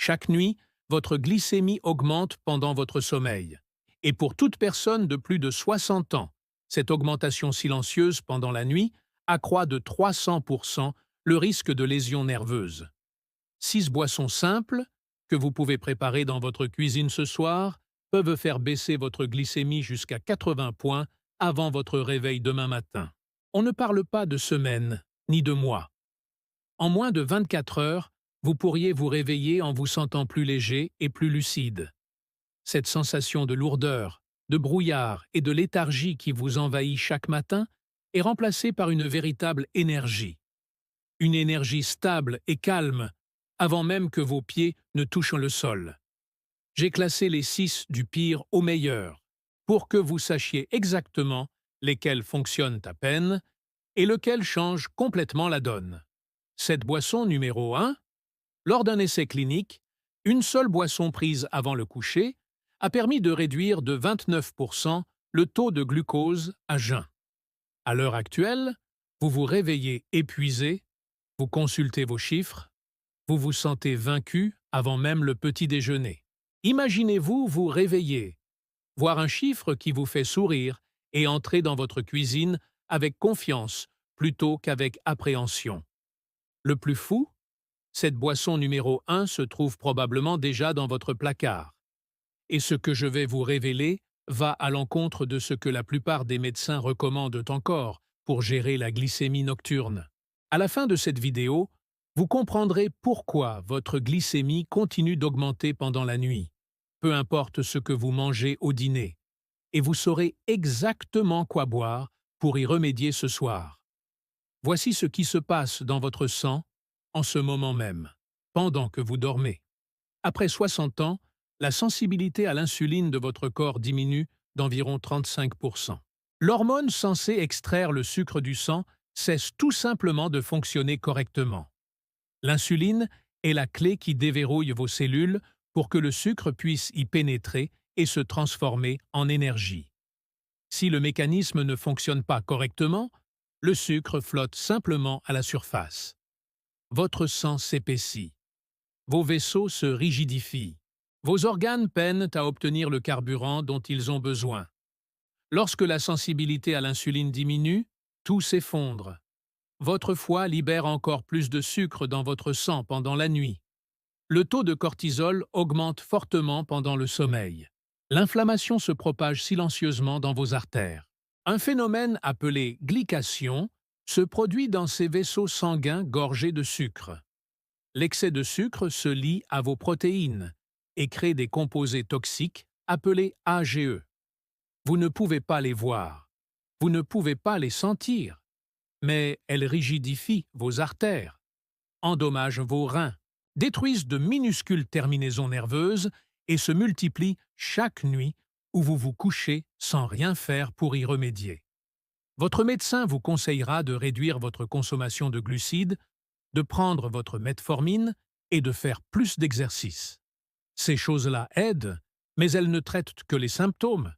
Chaque nuit, votre glycémie augmente pendant votre sommeil. Et pour toute personne de plus de 60 ans, cette augmentation silencieuse pendant la nuit accroît de 300% le risque de lésions nerveuses. 6 boissons simples, que vous pouvez préparer dans votre cuisine ce soir, peuvent faire baisser votre glycémie jusqu'à 80 points avant votre réveil demain matin. On ne parle pas de semaines, ni de mois. En moins de 24 heures, vous pourriez vous réveiller en vous sentant plus léger et plus lucide. Cette sensation de lourdeur, de brouillard et de léthargie qui vous envahit chaque matin est remplacée par une véritable énergie. Une énergie stable et calme, avant même que vos pieds ne touchent le sol. J'ai classé les 6 du pire au meilleur, pour que vous sachiez exactement lesquels fonctionnent à peine et lequel change complètement la donne. Cette boisson numéro 1, lors d'un essai clinique, une seule boisson prise avant le coucher a permis de réduire de 29% le taux de glucose à jeun. À l'heure actuelle, vous vous réveillez épuisé, vous consultez vos chiffres, vous vous sentez vaincu avant même le petit déjeuner. Imaginez-vous vous réveiller, voir un chiffre qui vous fait sourire et entrer dans votre cuisine avec confiance plutôt qu'avec appréhension. Le plus fou, cette boisson numéro 1 se trouve probablement déjà dans votre placard. Et ce que je vais vous révéler va à l'encontre de ce que la plupart des médecins recommandent encore pour gérer la glycémie nocturne. À la fin de cette vidéo, vous comprendrez pourquoi votre glycémie continue d'augmenter pendant la nuit, peu importe ce que vous mangez au dîner, et vous saurez exactement quoi boire pour y remédier ce soir. Voici ce qui se passe dans votre sang en ce moment même, pendant que vous dormez. Après 60 ans, la sensibilité à l'insuline de votre corps diminue d'environ 35%. L'hormone censée extraire le sucre du sang cesse tout simplement de fonctionner correctement. L'insuline est la clé qui déverrouille vos cellules pour que le sucre puisse y pénétrer et se transformer en énergie. Si le mécanisme ne fonctionne pas correctement, le sucre flotte simplement à la surface. Votre sang s'épaissit. Vos vaisseaux se rigidifient. Vos organes peinent à obtenir le carburant dont ils ont besoin. Lorsque la sensibilité à l'insuline diminue, tout s'effondre. Votre foie libère encore plus de sucre dans votre sang pendant la nuit. Le taux de cortisol augmente fortement pendant le sommeil. L'inflammation se propage silencieusement dans vos artères. Un phénomène appelé glycation se produit dans ces vaisseaux sanguins gorgés de sucre. L'excès de sucre se lie à vos protéines et crée des composés toxiques appelés AGE. Vous ne pouvez pas les voir, vous ne pouvez pas les sentir, mais elles rigidifient vos artères, endommagent vos reins, détruisent de minuscules terminaisons nerveuses et se multiplient chaque nuit où vous vous couchez sans rien faire pour y remédier. Votre médecin vous conseillera de réduire votre consommation de glucides, de prendre votre metformine et de faire plus d'exercice. Ces choses-là aident, mais elles ne traitent que les symptômes.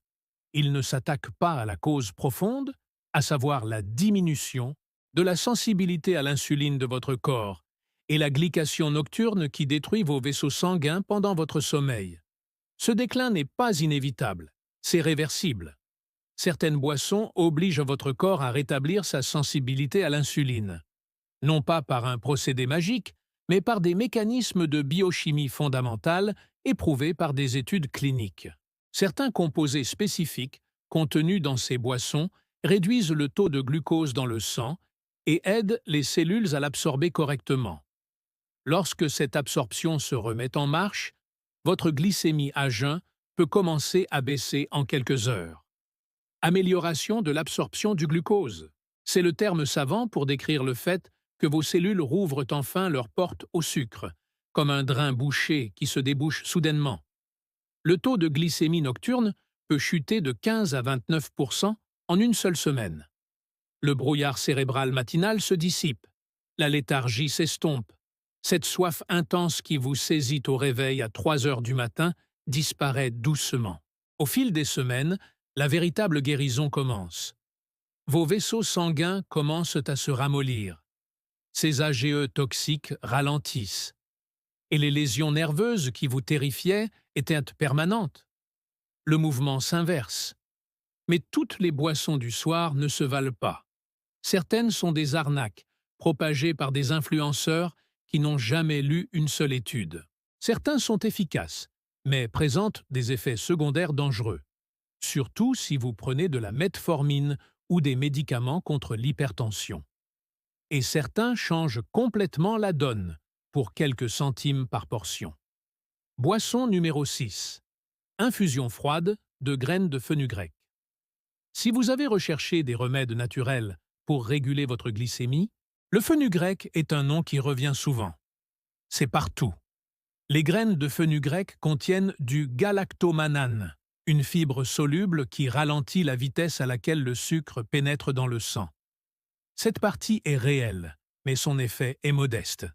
Ils ne s'attaquent pas à la cause profonde, à savoir la diminution de la sensibilité à l'insuline de votre corps et la glycation nocturne qui détruit vos vaisseaux sanguins pendant votre sommeil. Ce déclin n'est pas inévitable, c'est réversible. Certaines boissons obligent votre corps à rétablir sa sensibilité à l'insuline. Non pas par un procédé magique, mais par des mécanismes de biochimie fondamentale éprouvés par des études cliniques. Certains composés spécifiques contenus dans ces boissons réduisent le taux de glucose dans le sang et aident les cellules à l'absorber correctement. Lorsque cette absorption se remet en marche, votre glycémie à jeun peut commencer à baisser en quelques heures. Amélioration de l'absorption du glucose. C'est le terme savant pour décrire le fait que vos cellules rouvrent enfin leurs portes au sucre, comme un drain bouché qui se débouche soudainement. Le taux de glycémie nocturne peut chuter de 15 à 29% en une seule semaine. Le brouillard cérébral matinal se dissipe. La léthargie s'estompe. Cette soif intense qui vous saisit au réveil à 3 heures du matin disparaît doucement. Au fil des semaines, la véritable guérison commence. Vos vaisseaux sanguins commencent à se ramollir. Ces AGE toxiques ralentissent. et les lésions nerveuses qui vous terrifiaient étaient permanentes. Le mouvement s'inverse. Mais toutes les boissons du soir ne se valent pas. Certaines sont des arnaques, propagées par des influenceurs qui n'ont jamais lu une seule étude. Certains sont efficaces, mais présentent des effets secondaires dangereux, surtout si vous prenez de la metformine ou des médicaments contre l'hypertension. Et certains changent complètement la donne, pour quelques centimes par portion. Boisson numéro 6. Infusion froide de graines de fenugrec. Si vous avez recherché des remèdes naturels pour réguler votre glycémie, le fenugrec est un nom qui revient souvent. C'est partout. Les graines de fenugrec contiennent du galactomannan, une fibre soluble qui ralentit la vitesse à laquelle le sucre pénètre dans le sang. Cette partie est réelle, mais son effet est modeste.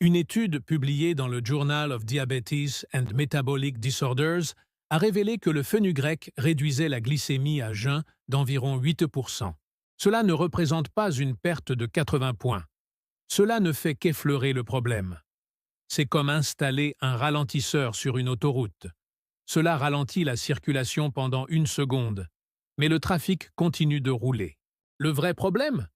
Une étude publiée dans le Journal of Diabetes and Metabolic Disorders a révélé que le fenugrec réduisait la glycémie à jeun d'environ 8%. Cela ne représente pas une perte de 80 points. Cela ne fait qu'effleurer le problème. C'est comme installer un ralentisseur sur une autoroute. Cela ralentit la circulation pendant 1 seconde, mais le trafic continue de rouler. Le vrai problème?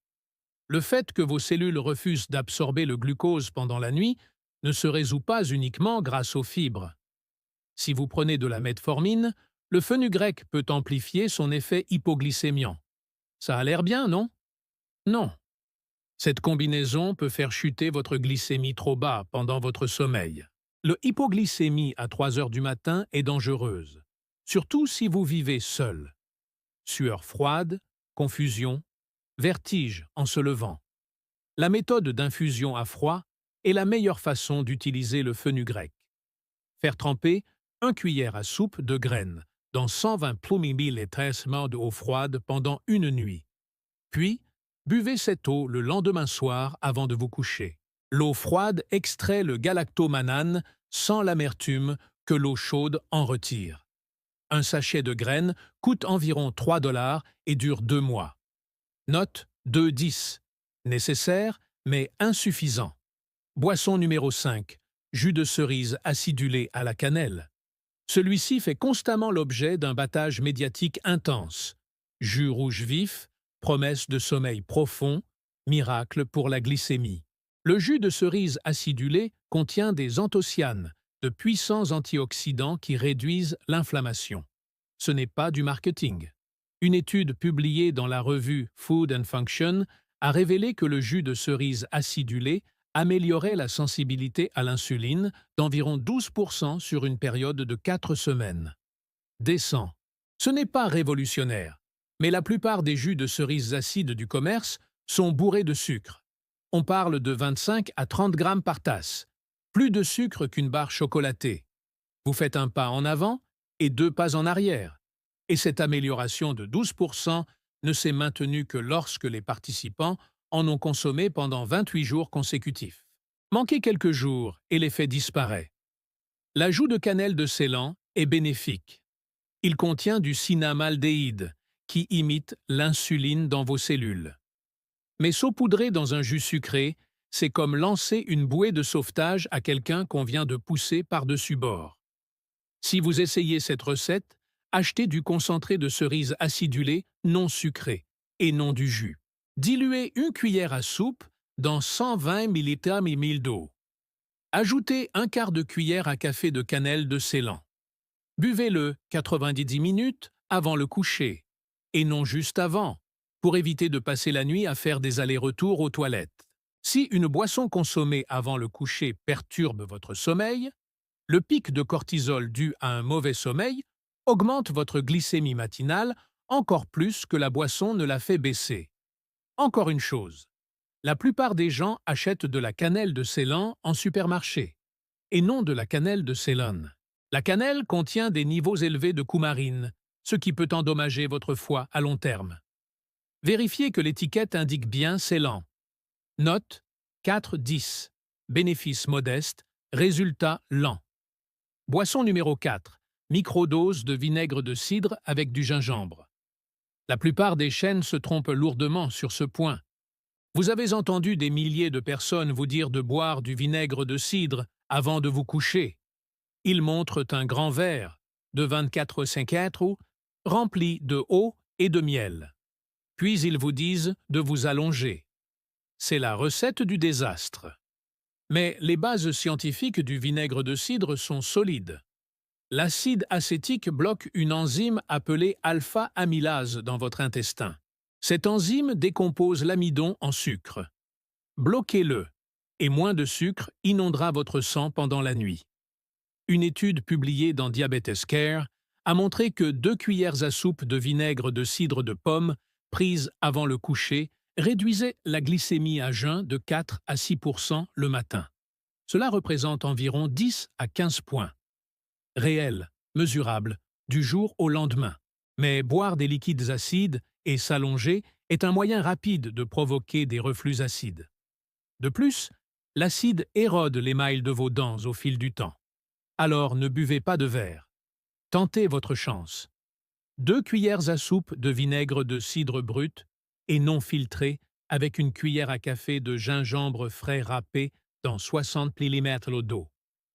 Le fait que vos cellules refusent d'absorber le glucose pendant la nuit ne se résout pas uniquement grâce aux fibres. Si vous prenez de la metformine, le fenugrec peut amplifier son effet hypoglycémiant. Ça a l'air bien, non? Non. Cette combinaison peut faire chuter votre glycémie trop bas pendant votre sommeil. Le hypoglycémie à 3 heures du matin est dangereuse, surtout si vous vivez seul. Sueur froide, confusion, vertige en se levant. La méthode d'infusion à froid est la meilleure façon d'utiliser le fenugrec. Faire tremper 1 cuillère à soupe de graines dans 120 ml d'eau froide pendant 1 nuit. Puis, buvez cette eau le lendemain soir avant de vous coucher. L'eau froide extrait le galactomannan sans l'amertume que l'eau chaude en retire. Un sachet de graines coûte environ 3 $ et dure 2 mois. Note 2,10. Nécessaire, mais insuffisant. Boisson numéro 5. Jus de cerise acidulé à la cannelle. Celui-ci fait constamment l'objet d'un battage médiatique intense. Jus rouge vif, promesse de sommeil profond, miracle pour la glycémie. Le jus de cerise acidulé contient des anthocyanes, de puissants antioxydants qui réduisent l'inflammation. Ce n'est pas du marketing. Une étude publiée dans la revue Food and Function a révélé que le jus de cerise acidulé améliorait la sensibilité à l'insuline d'environ 12% sur une période de 4 semaines. Décent. Ce n'est pas révolutionnaire, mais la plupart des jus de cerises acides du commerce sont bourrés de sucre. On parle de 25 à 30 grammes par tasse, plus de sucre qu'une barre chocolatée. Vous faites un pas en avant et 2 pas en arrière. Et cette amélioration de 12% ne s'est maintenue que lorsque les participants en ont consommé pendant 28 jours consécutifs. Manquez quelques jours et l'effet disparaît. L'ajout de cannelle de Ceylan est bénéfique. Il contient du cinnamaldéhyde, qui imite l'insuline dans vos cellules. Mais saupoudrer dans un jus sucré, c'est comme lancer une bouée de sauvetage à quelqu'un qu'on vient de pousser par-dessus bord. Si vous essayez cette recette, achetez du concentré de cerise acidulé non sucré et non du jus. Diluez 1 cuillère à soupe dans 120 ml d'eau. Ajoutez 1/4 de cuillère à café de cannelle de Ceylan. Buvez-le 90 minutes avant le coucher, et non juste avant, pour éviter de passer la nuit à faire des allers-retours aux toilettes. Si une boisson consommée avant le coucher perturbe votre sommeil, le pic de cortisol dû à un mauvais sommeil augmente votre glycémie matinale encore plus que la boisson ne la fait baisser. Encore une chose, la plupart des gens achètent de la cannelle de Ceylan en supermarché, et non de la cannelle de Ceylon. La cannelle contient des niveaux élevés de coumarine, ce qui peut endommager votre foie à long terme. Vérifiez que l'étiquette indique bien Ceylan. Note 4,10. Bénéfice modeste, résultat lent. Boisson numéro 4. Microdose de vinaigre de cidre avec du gingembre. La plupart des chaînes se trompent lourdement sur ce point. Vous avez entendu des milliers de personnes vous dire de boire du vinaigre de cidre avant de vous coucher. Ils montrent un grand verre de 24,5 rempli de eau et de miel. Puis ils vous disent de vous allonger. C'est la recette du désastre. Mais les bases scientifiques du vinaigre de cidre sont solides. L'acide acétique bloque une enzyme appelée alpha-amylase dans votre intestin. Cette enzyme décompose l'amidon en sucre. Bloquez-le, et moins de sucre inondera votre sang pendant la nuit. Une étude publiée dans Diabetes Care a montré que 2 cuillères à soupe de vinaigre de cidre de pomme prises avant le coucher réduisait la glycémie à jeun de 4 à 6% le matin. Cela représente environ 10 à 15 points. Réel, mesurable, du jour au lendemain. Mais boire des liquides acides et s'allonger est un moyen rapide de provoquer des reflux acides. De plus, l'acide érode l'émail de vos dents au fil du temps. Alors ne buvez pas de verre. Tentez votre chance. 2 cuillères à soupe de vinaigre de cidre brut et non filtré avec une cuillère à café de gingembre frais râpé dans 60 ml d'eau.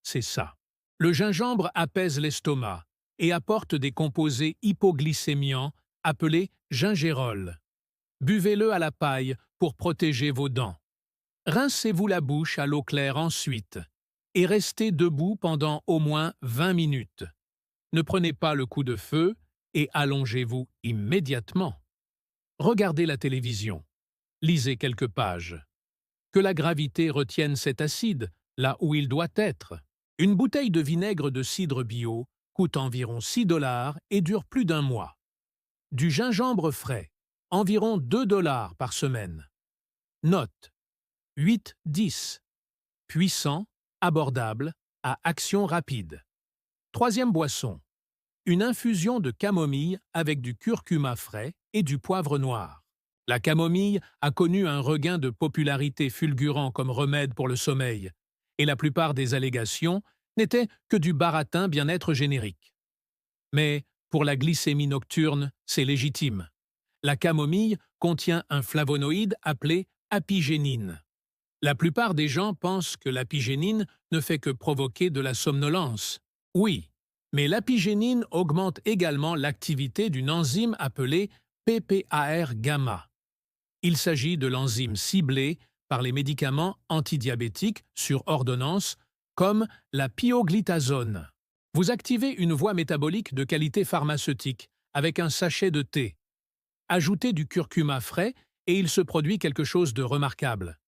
C'est ça. Le gingembre apaise l'estomac et apporte des composés hypoglycémiants appelés gingérol. Buvez-le à la paille pour protéger vos dents. Rincez-vous la bouche à l'eau claire ensuite et restez debout pendant au moins 20 minutes. Ne prenez pas le coup de feu et allongez-vous immédiatement. Regardez la télévision. Lisez quelques pages. Que la gravité retienne cet acide là où il doit être. Une bouteille de vinaigre de cidre bio coûte environ 6 $ et dure plus d'un mois. Du gingembre frais, environ 2 $ par semaine. Note 8-10. Puissant, abordable, à action rapide. Troisième boisson. Une infusion de camomille avec du curcuma frais et du poivre noir. La camomille a connu un regain de popularité fulgurant comme remède pour le sommeil, et la plupart des allégations n'étaient que du baratin bien-être générique. Mais pour la glycémie nocturne, c'est légitime. La camomille contient un flavonoïde appelé apigénine. La plupart des gens pensent que l'apigénine ne fait que provoquer de la somnolence. Oui, mais l'apigénine augmente également l'activité d'une enzyme appelée PPAR-gamma. Il s'agit de l'enzyme ciblée par les médicaments antidiabétiques sur ordonnance comme la pioglitazone. Vous activez une voie métabolique de qualité pharmaceutique avec un sachet de thé. Ajoutez du curcuma frais et il se produit quelque chose de remarquable.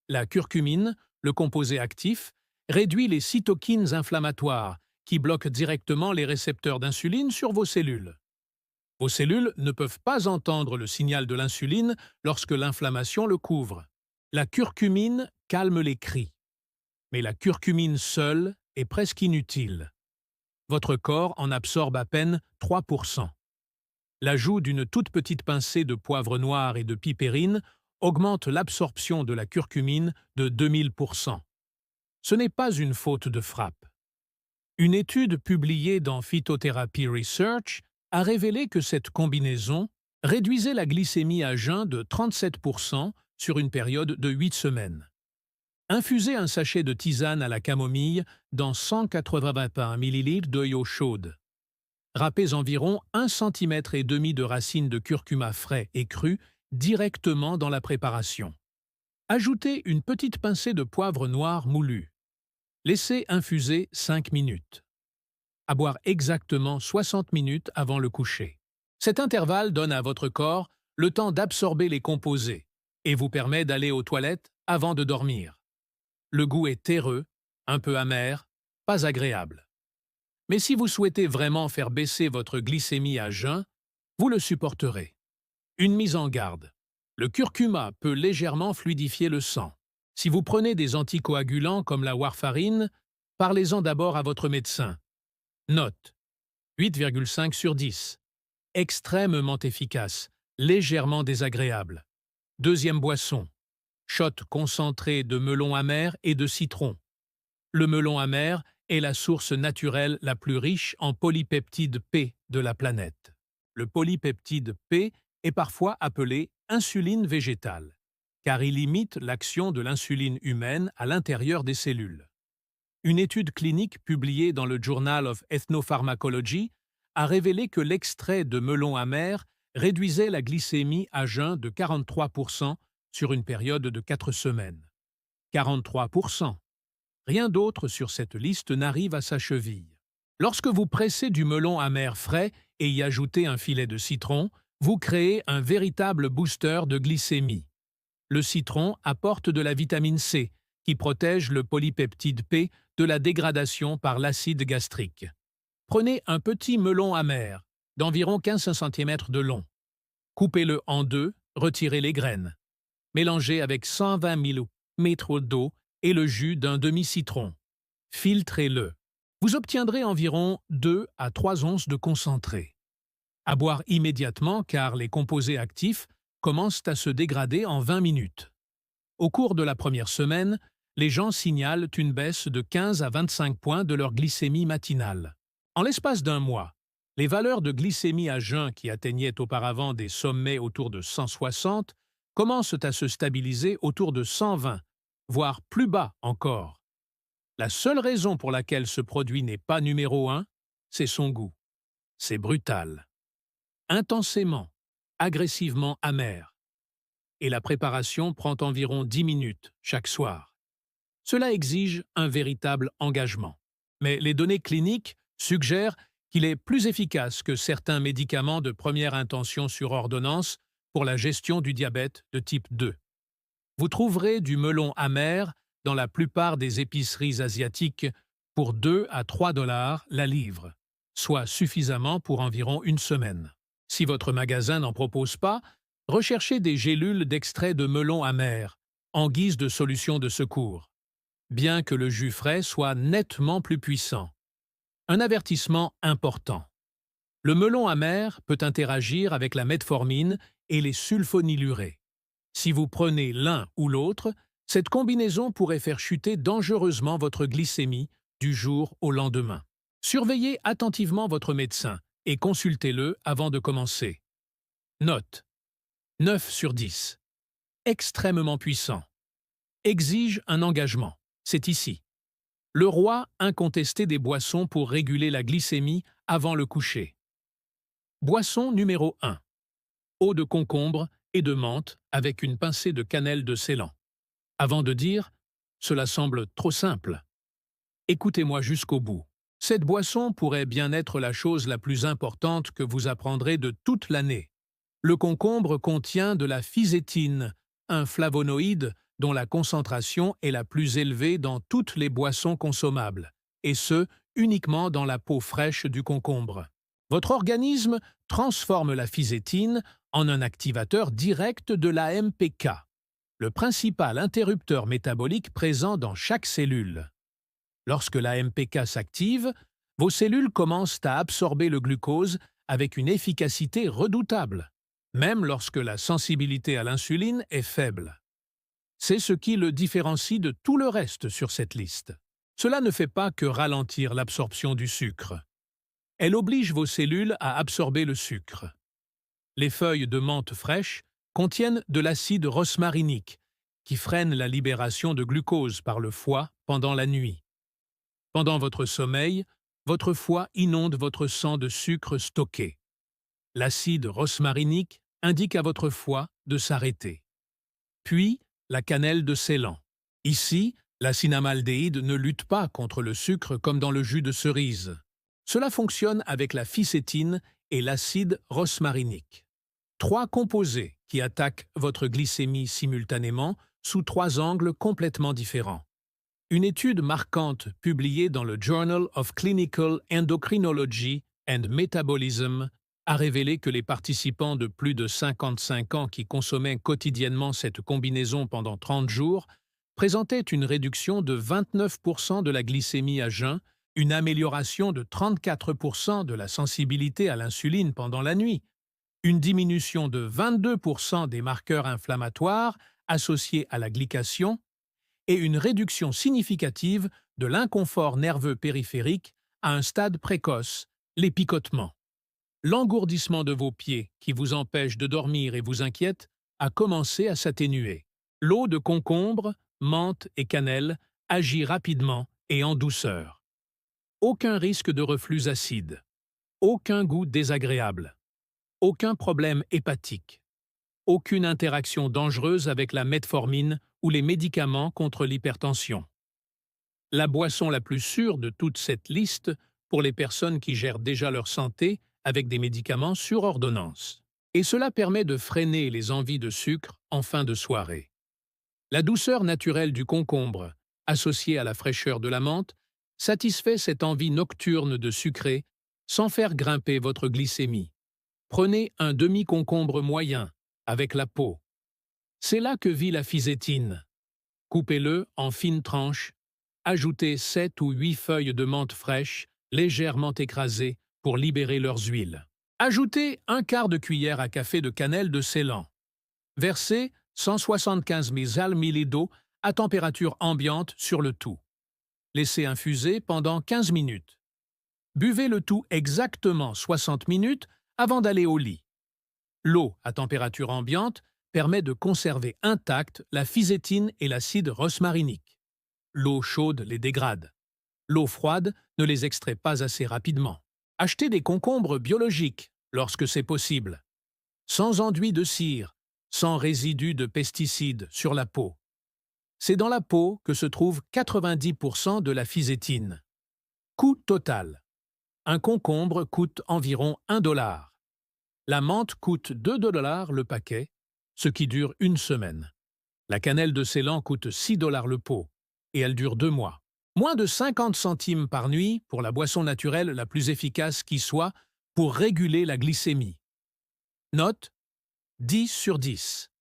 La curcumine, le composé actif, réduit les cytokines inflammatoires qui bloquent directement les récepteurs d'insuline sur vos cellules. Vos cellules ne peuvent pas entendre le signal de l'insuline lorsque l'inflammation le couvre. La curcumine calme les cris. Mais la curcumine seule est presque inutile. Votre corps en absorbe à peine 3%. L'ajout d'une toute petite pincée de poivre noir et de pipérine augmente l'absorption de la curcumine de 2000%. Ce n'est pas une faute de frappe. Une étude publiée dans Phytotherapy Research a révélé que cette combinaison réduisait la glycémie à jeun de 37% sur une période de 8 semaines. Infusez un sachet de tisane à la camomille dans 180 ml d'eau chaude. Râpez environ 1,5 cm de racines de curcuma frais et cru directement dans la préparation. Ajoutez une petite pincée de poivre noir moulu. Laissez infuser 5 minutes. À boire exactement 60 minutes avant le coucher. Cet intervalle donne à votre corps le temps d'absorber les composés et vous permet d'aller aux toilettes avant de dormir. Le goût est terreux, un peu amer, pas agréable. Mais si vous souhaitez vraiment faire baisser votre glycémie à jeun, vous le supporterez. Une mise en garde. Le curcuma peut légèrement fluidifier le sang. Si vous prenez des anticoagulants comme la warfarine, parlez-en d'abord à votre médecin. Note 8,5 sur 10. Extrêmement efficace, légèrement désagréable. Deuxième boisson. Shot concentré de melon amer et de citron. Le melon amer est la source naturelle la plus riche en polypeptide P de la planète. Le polypeptide P est parfois appelé insuline végétale, car il imite l'action de l'insuline humaine à l'intérieur des cellules. Une étude clinique publiée dans le Journal of Ethnopharmacology a révélé que l'extrait de melon amer réduisait la glycémie à jeun de 43% sur une période de 4 semaines. 43%. Rien d'autre sur cette liste n'arrive à sa cheville. Lorsque vous pressez du melon amer frais et y ajoutez un filet de citron, vous créez un véritable booster de glycémie. Le citron apporte de la vitamine C, qui protège le polypeptide P de la dégradation par l'acide gastrique. Prenez un petit melon amer, d'environ 15 cm de long. Coupez-le en deux, retirez les graines. Mélangez avec 120 ml d'eau et le jus d'un demi-citron. Filtrez-le. Vous obtiendrez environ 2 à 3 onces de concentré. À boire immédiatement car les composés actifs commencent à se dégrader en 20 minutes. Au cours de la première semaine, les gens signalent une baisse de 15 à 25 points de leur glycémie matinale. En l'espace d'un mois, les valeurs de glycémie à jeun qui atteignaient auparavant des sommets autour de 160 commencent à se stabiliser autour de 120, voire plus bas encore. La seule raison pour laquelle ce produit n'est pas numéro 1, c'est son goût. C'est brutal. Intensément, agressivement amer. Et la préparation prend environ 10 minutes chaque soir. Cela exige un véritable engagement. Mais les données cliniques suggèrent qu'il est plus efficace que certains médicaments de première intention sur ordonnance pour la gestion du diabète de type 2. Vous trouverez du melon amer dans la plupart des épiceries asiatiques pour 2 à 3 $ la livre, soit suffisamment pour environ une semaine. Si votre magasin n'en propose pas, recherchez des gélules d'extrait de melon amer en guise de solution de secours, bien que le jus frais soit nettement plus puissant. Un avertissement important. Le melon amer peut interagir avec la metformine et les sulfonylurées. Si vous prenez l'un ou l'autre, cette combinaison pourrait faire chuter dangereusement votre glycémie du jour au lendemain. Surveillez attentivement votre médecin et consultez-le avant de commencer. Note: 9 sur 10. Extrêmement puissant. Exige un engagement. C'est ici. Le roi incontesté des boissons pour réguler la glycémie avant le coucher. Boisson numéro 1. Eau de concombre et de menthe avec une pincée de cannelle de Ceylan. Avant de dire « cela semble trop simple », écoutez-moi jusqu'au bout. Cette boisson pourrait bien être la chose la plus importante que vous apprendrez de toute l'année. Le concombre contient de la physétine, un flavonoïde dont la concentration est la plus élevée dans toutes les boissons consommables, et ce, uniquement dans la peau fraîche du concombre. Votre organisme transforme la physétine en un activateur direct de l'AMPK, le principal interrupteur métabolique présent dans chaque cellule. Lorsque l'AMPK s'active, vos cellules commencent à absorber le glucose avec une efficacité redoutable, même lorsque la sensibilité à l'insuline est faible. C'est ce qui le différencie de tout le reste sur cette liste. Cela ne fait pas que ralentir l'absorption du sucre. Elle oblige vos cellules à absorber le sucre. Les feuilles de menthe fraîches contiennent de l'acide rosmarinique, qui freine la libération de glucose par le foie pendant la nuit. Pendant votre sommeil, votre foie inonde votre sang de sucre stocké. L'acide rosmarinique indique à votre foie de s'arrêter. Puis, la cannelle de Ceylan. Ici, la cinamaldéhyde ne lutte pas contre le sucre comme dans le jus de cerise. Cela fonctionne avec la ficétine et l'acide rosmarinique. 3 composés qui attaquent votre glycémie simultanément sous 3 angles complètement différents. Une étude marquante publiée dans le Journal of Clinical Endocrinology and Metabolism a révélé que les participants de plus de 55 ans qui consommaient quotidiennement cette combinaison pendant 30 jours présentaient une réduction de 29% de la glycémie à jeun, une amélioration de 34% de la sensibilité à l'insuline pendant la nuit, une diminution de 22% des marqueurs inflammatoires associés à la glycation et une réduction significative de l'inconfort nerveux périphérique à un stade précoce, les picotements. L'engourdissement de vos pieds, qui vous empêche de dormir et vous inquiète, a commencé à s'atténuer. L'eau de concombre, menthe et cannelle agit rapidement et en douceur. Aucun risque de reflux acide. Aucun goût désagréable. Aucun problème hépatique. Aucune interaction dangereuse avec la metformine ou les médicaments contre l'hypertension. La boisson la plus sûre de toute cette liste pour les personnes qui gèrent déjà leur santé avec des médicaments sur ordonnance. Et cela permet de freiner les envies de sucre en fin de soirée. La douceur naturelle du concombre, associée à la fraîcheur de la menthe, satisfait cette envie nocturne de sucré sans faire grimper votre glycémie. Prenez un demi-concombre moyen, avec la peau. C'est là que vit la fisétine. Coupez-le en fines tranches. Ajoutez 7 ou 8 feuilles de menthe fraîche, légèrement écrasées, pour libérer leurs huiles. Ajoutez un quart de cuillère à café de cannelle de Ceylan. Versez 175 ml d'eau à température ambiante sur le tout. Laissez infuser pendant 15 minutes. Buvez le tout exactement 60 minutes avant d'aller au lit. L'eau à température ambiante permet de conserver intacte la fisétine et l'acide rosmarinique. L'eau chaude les dégrade. L'eau froide ne les extrait pas assez rapidement. Achetez des concombres biologiques lorsque c'est possible, sans enduit de cire, sans résidus de pesticides sur la peau. C'est dans la peau que se trouve 90% de la fisétine. Coût total. Un concombre coûte environ 1 $. La menthe coûte 2 $ le paquet, ce qui dure une semaine. La cannelle de Ceylan coûte 6 $ le pot, et elle dure 2 mois. Moins de 50 centimes par nuit pour la boisson naturelle la plus efficace qui soit pour réguler la glycémie. Note 10 sur 10.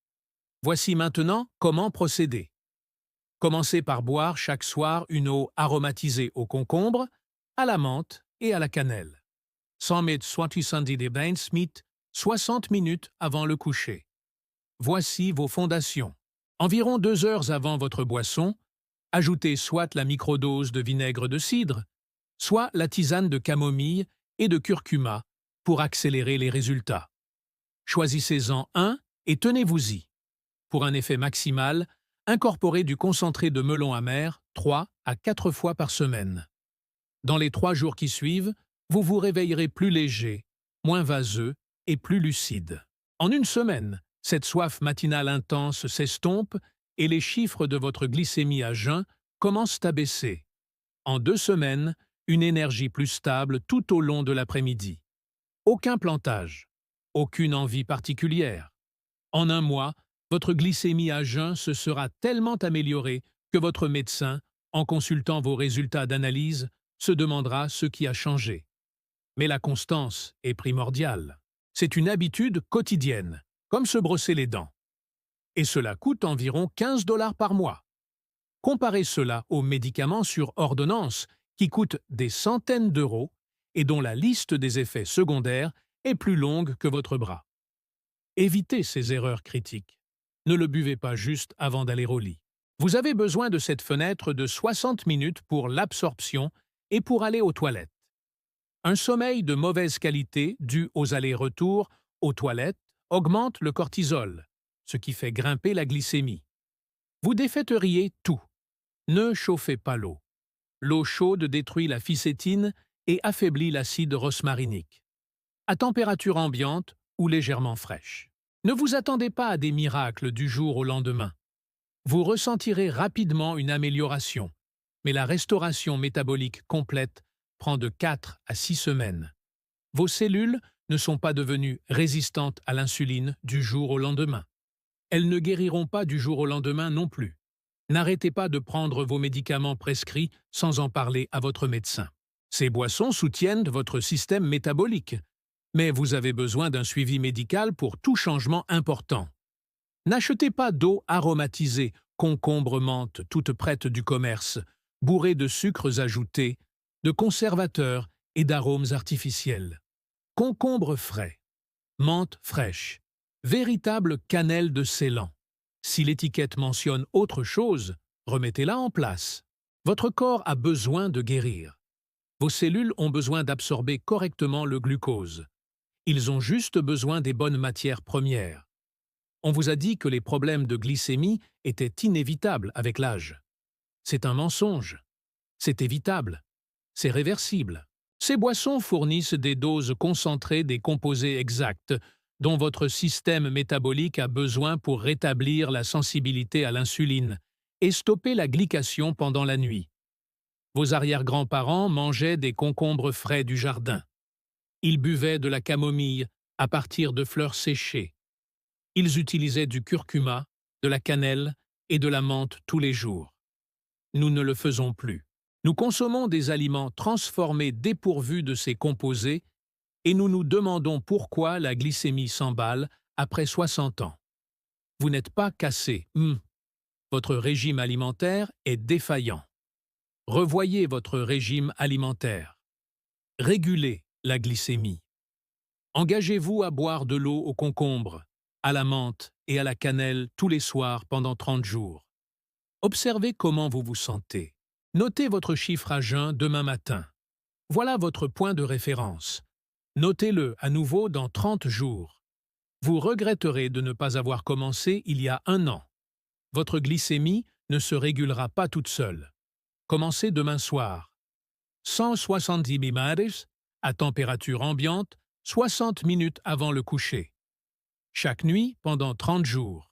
Voici maintenant comment procéder. Commencez par boire chaque soir une eau aromatisée au concombre, à la menthe et à la cannelle. 60 minutes avant le coucher. Voici vos fondations. Environ 2 heures avant votre boisson, ajoutez soit la microdose de vinaigre de cidre, soit la tisane de camomille et de curcuma pour accélérer les résultats. Choisissez-en un et tenez-vous-y. Pour un effet maximal, incorporez du concentré de melon amer 3 à 4 fois par semaine. Dans les 3 jours qui suivent, vous vous réveillerez plus léger, moins vaseux et plus lucide. En une semaine, cette soif matinale intense s'estompe et les chiffres de votre glycémie à jeun commencent à baisser. En 2 semaines, une énergie plus stable tout au long de l'après-midi. Aucun plantage, aucune envie particulière. En 1 mois, votre glycémie à jeun se sera tellement améliorée que votre médecin, en consultant vos résultats d'analyse, se demandera ce qui a changé. Mais la constance est primordiale. C'est une habitude quotidienne, comme se brosser les dents. Et cela coûte environ 15 $ par mois. Comparez cela aux médicaments sur ordonnance qui coûtent des centaines d'euros et dont la liste des effets secondaires est plus longue que votre bras. Évitez ces erreurs critiques. Ne le buvez pas juste avant d'aller au lit. Vous avez besoin de cette fenêtre de 60 minutes pour l'absorption et pour aller aux toilettes. Un sommeil de mauvaise qualité dû aux allers-retours aux toilettes augmente le cortisol, ce qui fait grimper la glycémie. Vous défaiteriez tout. Ne chauffez pas l'eau. L'eau chaude détruit la fisétine et affaiblit l'acide rosmarinique. À température ambiante ou légèrement fraîche. Ne vous attendez pas à des miracles du jour au lendemain. Vous ressentirez rapidement une amélioration, mais la restauration métabolique complète prend de 4 à 6 semaines. Vos cellules ne sont pas devenues résistantes à l'insuline du jour au lendemain. Elles ne guériront pas du jour au lendemain non plus. N'arrêtez pas de prendre vos médicaments prescrits sans en parler à votre médecin. Ces boissons soutiennent votre système métabolique, mais vous avez besoin d'un suivi médical pour tout changement important. N'achetez pas d'eau aromatisée, concombre-menthe, toute prête du commerce, bourrée de sucres ajoutés, de conservateurs et d'arômes artificiels. Concombre frais, menthe fraîche, véritable cannelle de Ceylan. Si l'étiquette mentionne autre chose, remettez-la en place. Votre corps a besoin de guérir. Vos cellules ont besoin d'absorber correctement le glucose. Ils ont juste besoin des bonnes matières premières. On vous a dit que les problèmes de glycémie étaient inévitables avec l'âge. C'est un mensonge. C'est évitable. C'est réversible. Ces boissons fournissent des doses concentrées des composés exacts dont votre système métabolique a besoin pour rétablir la sensibilité à l'insuline et stopper la glycation pendant la nuit. Vos arrière-grands-parents mangeaient des concombres frais du jardin. Ils buvaient de la camomille à partir de fleurs séchées. Ils utilisaient du curcuma, de la cannelle et de la menthe tous les jours. Nous ne le faisons plus. Nous consommons des aliments transformés dépourvus de ces composés et nous nous demandons pourquoi la glycémie s'emballe après 60 ans. Vous n'êtes pas cassé. Votre régime alimentaire est défaillant. Revoyez votre régime alimentaire. Régulez la glycémie. Engagez-vous à boire de l'eau au concombre, à la menthe et à la cannelle tous les soirs pendant 30 jours. Observez comment vous vous sentez. Notez votre chiffre à jeun demain matin. Voilà votre point de référence. Notez-le à nouveau dans 30 jours. Vous regretterez de ne pas avoir commencé il y a 1 an. Votre glycémie ne se régulera pas toute seule. Commencez demain soir. 170 mmHg à température ambiante, 60 minutes avant le coucher. Chaque nuit pendant 30 jours.